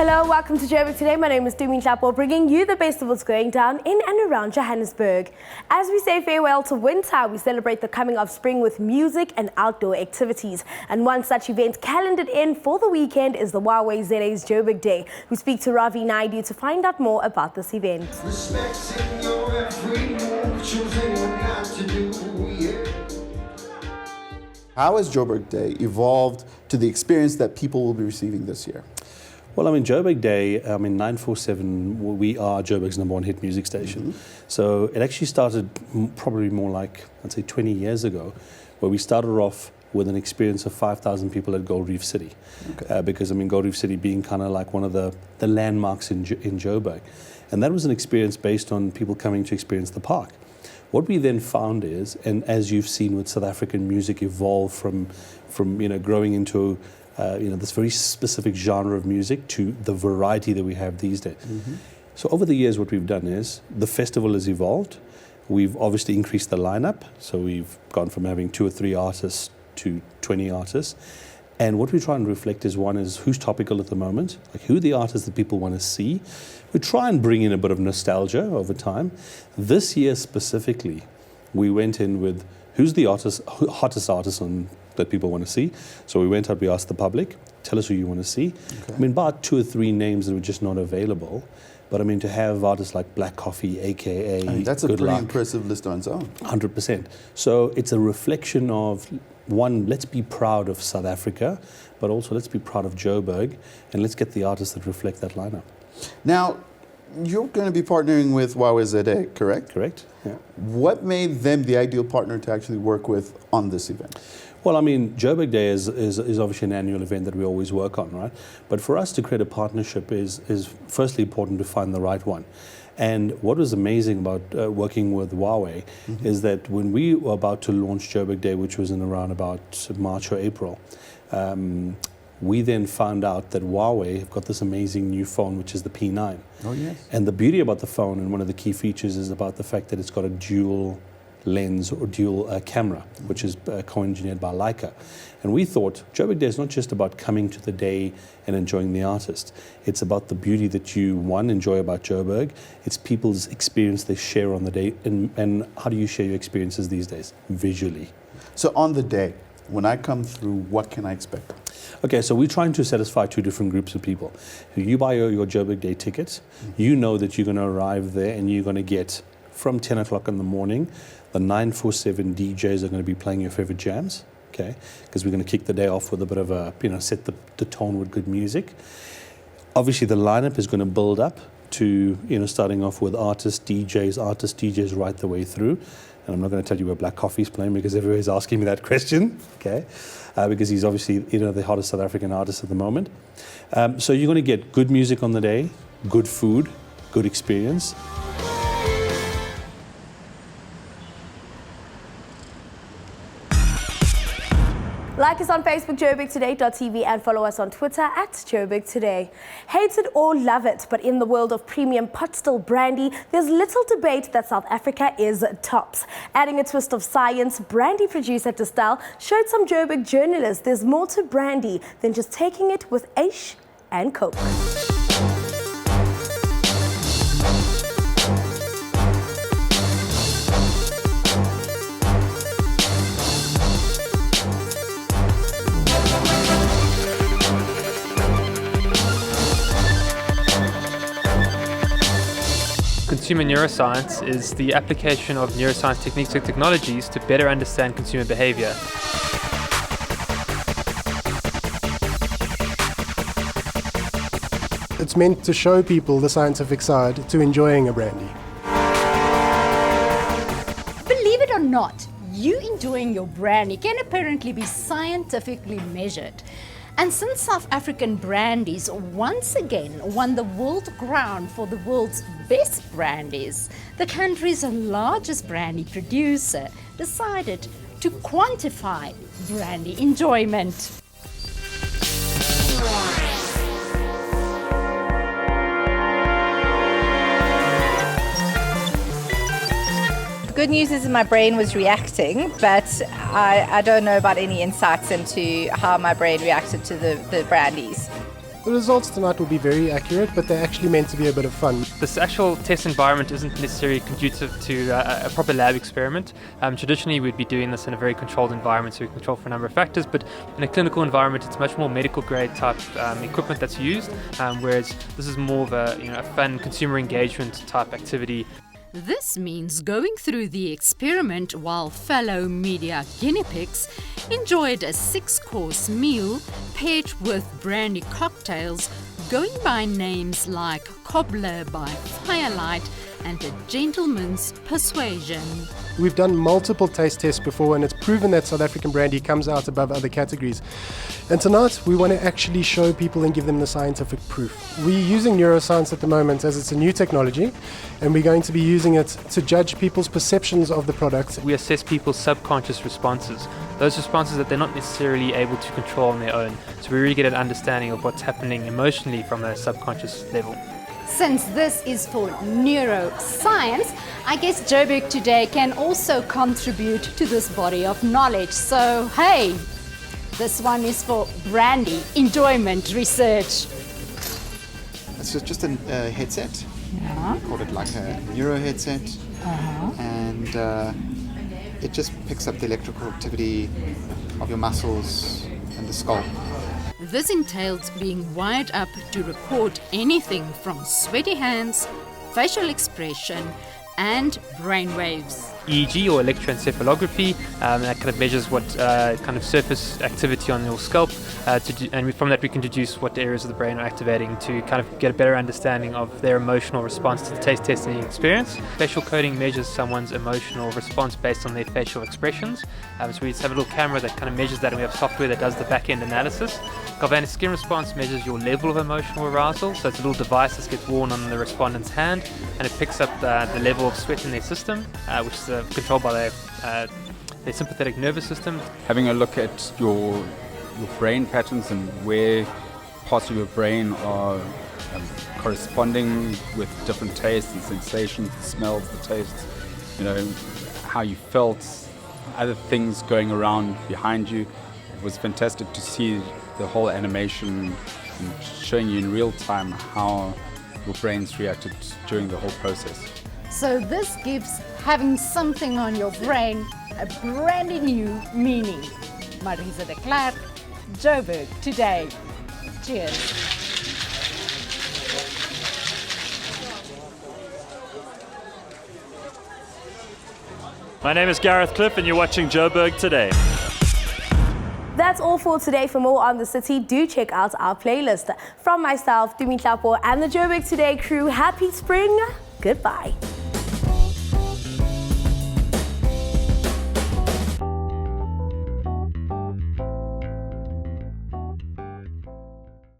Hello, welcome to Joburg Today. My name is Dumi Chapo, bringing you the best of what's going down in and around Johannesburg. As we say farewell to winter, we celebrate the coming of spring with music and outdoor activities. And one such event calendared in for the weekend is the Huawei ZA's Joburg Day. We speak to Ravi Naidoo to find out more about this event. How has Joburg Day evolved to the experience that people will be receiving this year? Well, Joburg Day, 947, we are Joburg's #1 hit music station. So it actually started probably more like, I'd say 20 years ago, where we started off with an experience of 5,000 people at Gold Reef City. Okay. Because, Gold Reef City being kind of like one of the landmarks in Joburg. And that was an experience based on people coming to experience the park. What we then found is, and as you've seen with South African music evolve from growing into this very specific genre of music to the variety that we have these days. So over the years, what we've done is the festival has evolved. We've obviously increased the lineup. So we've gone from having 2 or 3 artists to 20 artists. And what we try and reflect is, one is who's topical at the moment, like who are the artists that people want to see. We try and bring in a bit of nostalgia over time. This year specifically, we went in with who's the hottest artist that people want to see. So we went out, we asked the public, tell us who you want to see. Okay. About 2 or 3 names that were just not available. But to have artists like Black Coffee, AKA, that's a pretty impressive list on its own. 100%. So it's a reflection of, one, let's be proud of South Africa, but also let's be proud of Joburg, and let's get the artists that reflect that lineup. Now, you're going to be partnering with Huawei ZA, correct? Correct, yeah. What made them the ideal partner to actually work with on this event? Well, Joburg Day is obviously an annual event that we always work on, right? But for us to create a partnership is firstly important to find the right one. And what was amazing about working with Huawei is that when we were about to launch Joburg Day, which was in around about March or April, we then found out that Huawei have got this amazing new phone, which is the P9. Oh, yes. And the beauty about the phone, and one of the key features, is about the fact that it's got a dual lens or dual camera, which is co-engineered by Leica. And we thought Joburg Day is not just about coming to the day and enjoying the artist. It's about the beauty that you, one, enjoy about Joburg. It's people's experience they share on the day. And how do you share your experiences these days? Visually. So on the day, when I come through, what can I expect? Okay, so we're trying to satisfy 2 different groups of people. You buy your Joburg Day tickets, you know that you're going to arrive there and you're going to get, from 10 o'clock in the morning, the 947 DJs are going to be playing your favorite jams, okay? Because we're going to kick the day off with a bit of a, set the tone with good music. Obviously, the lineup is going to build up to, starting off with artist DJs right the way through. And I'm not going to tell you where Black Coffee's playing because everybody's asking me that question, okay? Because he's obviously, the hottest South African artist at the moment. So you're going to get good music on the day, good food, good experience. Like us on Facebook, JoburgToday.tv, and follow us on Twitter @JoburgToday. Hate it or love it, but in the world of premium pot still brandy, there's little debate that South Africa is tops. Adding a twist of science, brandy producer Distel showed some Joburg journalists there's more to brandy than just taking it with Aish and Coke. Consumer neuroscience is the application of neuroscience techniques and technologies to better understand consumer behavior. It's meant to show people the scientific side to enjoying a brandy. Believe it or not, you enjoying your brandy can apparently be scientifically measured. And since South African brandies once again won the world crown for the world's best brandies, the country's largest brandy producer decided to quantify brandy enjoyment. The good news is my brain was reacting, but I don't know about any insights into how my brain reacted to the brandies. The results tonight will be very accurate, but they're actually meant to be a bit of fun. This actual test environment isn't necessarily conducive to a proper lab experiment. Traditionally, we'd be doing this in a very controlled environment, so we control for a number of factors, but in a clinical environment, it's much more medical grade type equipment that's used, whereas this is more of a fun consumer engagement type activity. This means going through the experiment while fellow media guinea pigs enjoyed a 6-course meal paired with brandy cocktails going by names like Cobbler by Firelight and A Gentleman's Persuasion. We've done multiple taste tests before, and it's proven that South African brandy comes out above other categories. And tonight, we want to actually show people and give them the scientific proof. We're using neuroscience at the moment as it's a new technology, and we're going to be using it to judge people's perceptions of the product. We assess people's subconscious responses, those responses that they're not necessarily able to control on their own. So we really get an understanding of what's happening emotionally from a subconscious level. Since this is for neuroscience, I guess Joburg today can also contribute to this body of knowledge. So, hey, this one is for Brandy Enjoyment Research. It's just a headset. We call it like a neuro headset. And it just picks up the electrical activity of your muscles and the skull. This entails being wired up to record anything from sweaty hands, facial expression, and brainwaves. EEG or electroencephalography, that kind of measures what kind of surface activity on your scalp, and from that we can deduce what areas of the brain are activating to kind of get a better understanding of their emotional response to the taste testing experience. Facial coding measures someone's emotional response based on their facial expressions. So we just have a little camera that kind of measures that, and we have software that does the back-end analysis. Galvanic skin response measures your level of emotional arousal, so it's a little device that gets worn on the respondent's hand, and it picks up the level of sweat in their system, which is controlled by their sympathetic nervous system. Having a look at your brain patterns and where parts of your brain are corresponding with different tastes and sensations, the smells, the tastes, how you felt, other things going around behind you. It was fantastic to see the whole animation and showing you in real time how your brains reacted during the whole process. So this gives having something on your brain a brand new meaning. Marisa de Klerk, Joburg today. Cheers. My name is Gareth Cliff and you're watching Joburg Today. That's all for today. For more on the city, do check out our playlist. From myself, Dumi Tlapo, and the Joburg Today crew, happy spring. Goodbye.